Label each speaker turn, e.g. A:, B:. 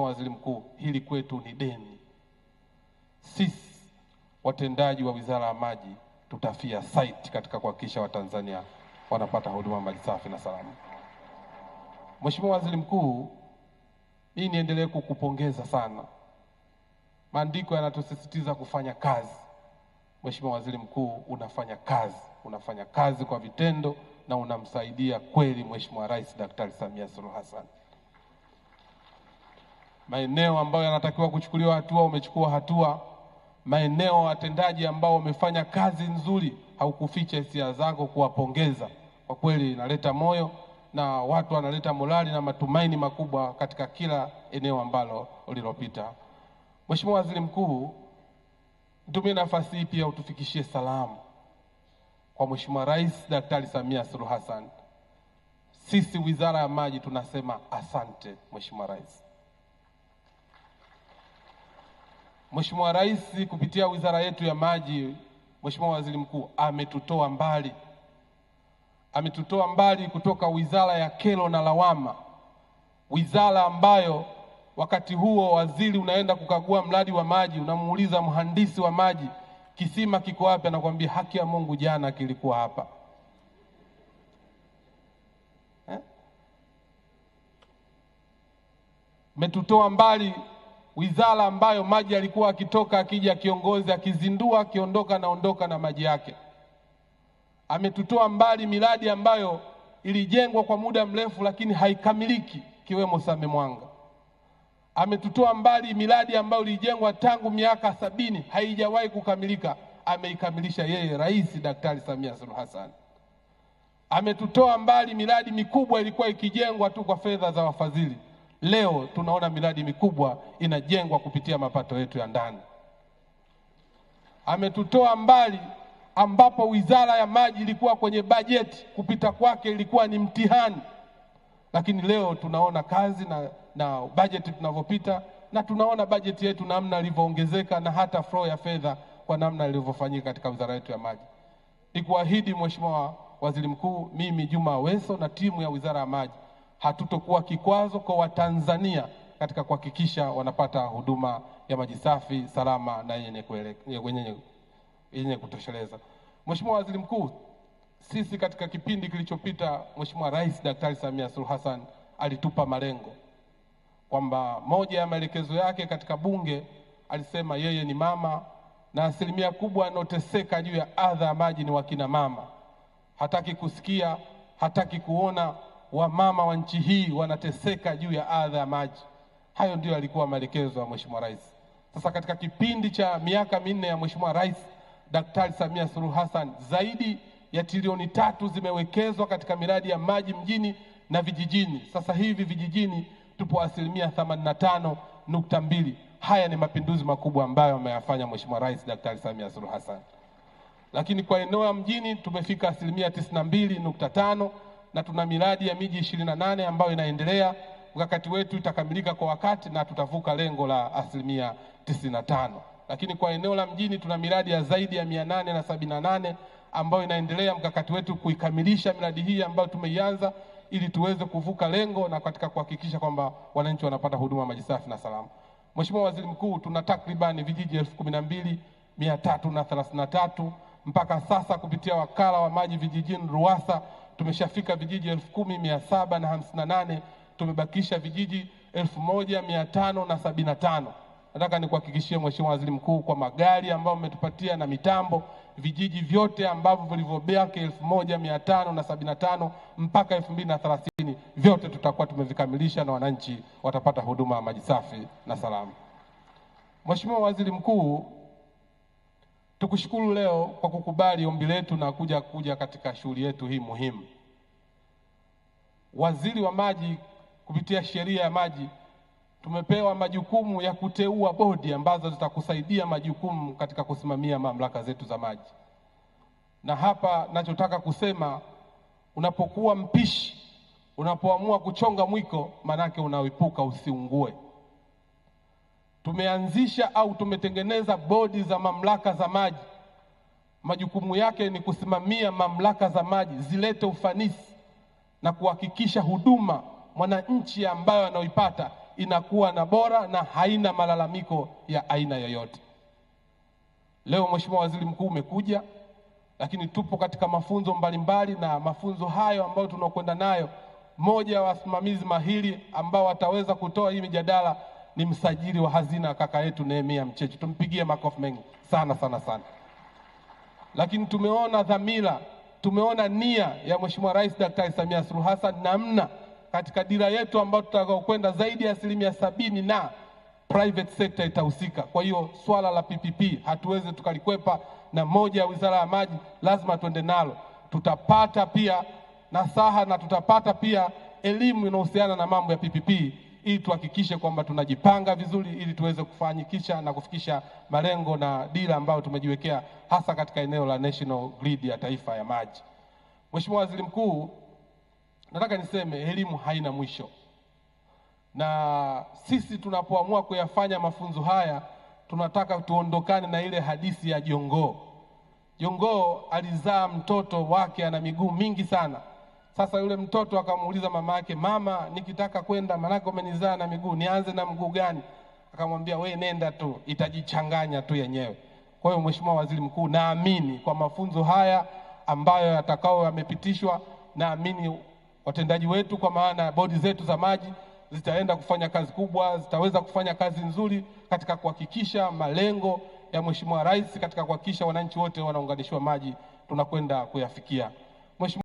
A: Waziri Mkuu, hili kwetu ni deni. Sisi watendaji wa Wizara ya Maji tutafia site katika kuhakikisha Watanzania wanapata huduma maji safi na salama. Mheshimiwa Waziri Mkuu, hii niendelee kukupongeza sana. Maandiko yanatusisitiza kufanya kazi. Mheshimiwa Waziri Mkuu, unafanya kazi kwa vitendo na unamsaidia kweli Mheshimiwa Rais Daktari Samia Suluhu Hassan. Maeneo ambayo yanatakiwa kuchukuliwa hatua umechukua hatua. Maeneo watendaji ambao wamefanya kazi nzuri haukuficha hisia zako kuwapongeza. Kwa kweli inaleta moyo na watu wanaleta morali na matumaini makubwa katika kila eneo ambalo ulilopita. Mheshimiwa Waziri Mkuu, nitumie nafasi hii pia utufikishie salamu kwa Mheshimiwa Rais Daktari Samia Suluhu Hassan. Sisi Wizara ya Maji tunasema asante Mheshimiwa Rais. Mheshimiwa Rais kupitia wizara yetu ya maji, Mheshimiwa Waziri Mkuu, ametutoa mbali kutoka wizara ya kero na lawama, wizara ambayo wakati huo waziri unaenda kukagua mradi wa maji, unamuuliza mhandisi wa maji, kisima kiko wapi? Anakuambia haki ya Mungu jana kilikuwa hapa. Metutoa mbali wizara ambayo maji alikuwa akitoka akija kiongozi akizindua akiondoka na maji yake. Ametutoa mbali miradi ambayo ilijengwa kwa muda mrefu lakini haikamiliki, kiwemo Same Mwanga. Ametutoa mbali miradi ambayo ilijengwa tangu miaka 70 haijawahi kukamilika, ameikamilisha yeye Rais Daktari Samia Suluhu Hassan. Ametutoa mbali miradi mikubwa ilikuwa ikijengwa tu kwa fedha za wafadhili. Leo tunaona miradi mikubwa inajengwa kupitia mapato yetu ya ndani. Ametutoa mbali ambapo wizara ya maji ilikuwa kwenye bajeti, kupita kwake ilikuwa ni mtihani. Lakini leo tunaona kazi na bajeti tunavyopita, na tunaona bajeti yetu namna ilivyoongezeka na hata flow ya fedha kwa namna ilivyofanyika katika wizara yetu ya maji. Nikuahidi Mheshimiwa Waziri Mkuu, mimi Juma Aweso na timu ya Wizara ya Maji hatutokuwa kikwazo kwa Watanzania katika kuhakikisha wanapata huduma ya maji safi, salama na yenye kutosheleza. Mheshimiwa Waziri Mkuu, sisi katika kipindi kilichopita Mheshimiwa Rais Daktari Samia Suluhu Hassan alitupa malengo kwamba moja ya maelekezo yake katika bunge alisema yeye ni mama na asilimia kubwa anoteseka juu ya adha ya maji ni wakina mama. Hataki kusikia, hataki kuona wamama wa nchi hii wanateseka juu ya adha ya maji. Hayo ndio alikuwa maelekezo ya Mheshimiwa Rais. Sasa katika kipindi cha miaka 4 ya Mheshimiwa Rais Daktari Samia Suluhu Hassan, zaidi ya trilioni 3 zimewekezwa katika miradi ya maji mjini na vijijini. Sasa hivi vijijini tupo asilimia 85.2. Haya ni mapinduzi makubwa ambayo ameyafanya Mheshimiwa Rais Daktari Samia Suluhu Hassan. Lakini kwa eneo la mjini tumefika asilimia 92.5 na tuna miradi ya miji 28 ambayo inaendelea. Mkakati wetu itakamilika kwa wakati na tutavuka lengo la asilimia 95. Lakini kwa eneo la mjini tuna miradi ya zaidi ya 878 ambayo inaendelea. Mkakati wetu kuikamilisha miradi hii ambayo tumeianza ili tuweze kuvuka lengo na katika kuhakikisha kwamba wananchi wanapata huduma maji safi na salama. Mheshimiwa Waziri Mkuu, tuna takriban vijiji 12,333 mpaka sasa. Kupitia wakala wa maji vijijini RUWASA tumeshafika vijiji 10,758, tumebakisha vijiji 1,575. Nataka nikuhakikishie Mheshimiwa Waziri Mkuu, kwa magari ambayo umetupatia na mitambo, vijiji vyote ambavyo vilivyobaki 1,575 mpaka 2030 vyote tutakuwa tumevikamilisha na wananchi watapata huduma ya maji safi na salama. Mheshimiwa Waziri Mkuu, tukushukuru leo kwa kukubali ombi letu na kuja katika shughuli yetu hii muhimu. Waziri wa Maji kupitia sheria ya maji tumepewa majukumu ya kuteua bodi ambazo zitakusaidia majukumu katika kusimamia mamlaka zetu za maji. Na hapa nachotaka kusema, unapokuwa mpishi, unapoamua kuchonga mwiko, manake unaepuka usiungue. Tumeanzisha au tumetengeneza bodi za mamlaka za maji. Majukumu yake ni kusimamia mamlaka za maji zilete ufanisi na kuhakikisha huduma mwananchi ambayo anaoipata inakuwa na bora na haina malalamiko ya aina yoyote. Leo Mheshimiwa Waziri Mkuu umekuja, lakini tupo katika mafunzo mbalimbali, na mafunzo hayo ambayo tunakwenda nayo, moja wa wasimamizi mahiri ambao wataweza kutoa hii mijadala ni msajili wa hazina kaka yetu Nehemia Mchechu. Tumpigie makofi mengi sana sana sana. Lakini tumeona dhamira, tumeona nia ya Mheshimiwa Rais Daktari Samia Suluhu Hassan, namna katika dira yetu ambayo tutakao kwenda zaidi ya 70% na private sector itahusika. Kwa hiyo swala la PPP hatuwezi tukalikwepa, na moja ya Wizara ya Maji lazima tuende nalo. Tutapata pia nasaha na tutapata pia elimu inayohusiana na mambo ya PPP, ili tuhakikishe kwamba tunajipanga vizuri ili tuweze kufanikisha na kufikisha malengo na dira ambayo tumejiwekea, hasa katika eneo la National Grid ya Taifa ya Maji. Mheshimiwa Waziri Mkuu, nataka niseme elimu haina mwisho, na sisi tunapoamua kuyafanya mafunzo haya tunataka tuondokane na ile hadithi ya jongoo. Jongoo alizaa mtoto wake ana miguu mingi sana. Sasa yule mtoto akamuuliza mama yake, mama, nikitaka kwenda, manake umenizaa na miguu, nianze na mguu gani? Akamwambia, we nenda tu, itajichanganya tu yenyewe. Kwa hiyo Mheshimiwa Waziri Mkuu, naamini kwa mafunzo haya ambayo yatakao yamepitishwa, naamini watendaji wetu kwa maana bodi zetu za maji zitaenda kufanya kazi kubwa, zitaweza kufanya kazi nzuri katika kuhakikisha malengo ya Mheshimiwa Rais, katika kuhakikisha wananchi wote wanaunganishwa maji tunakwenda kuyafikia. Mheshimiwa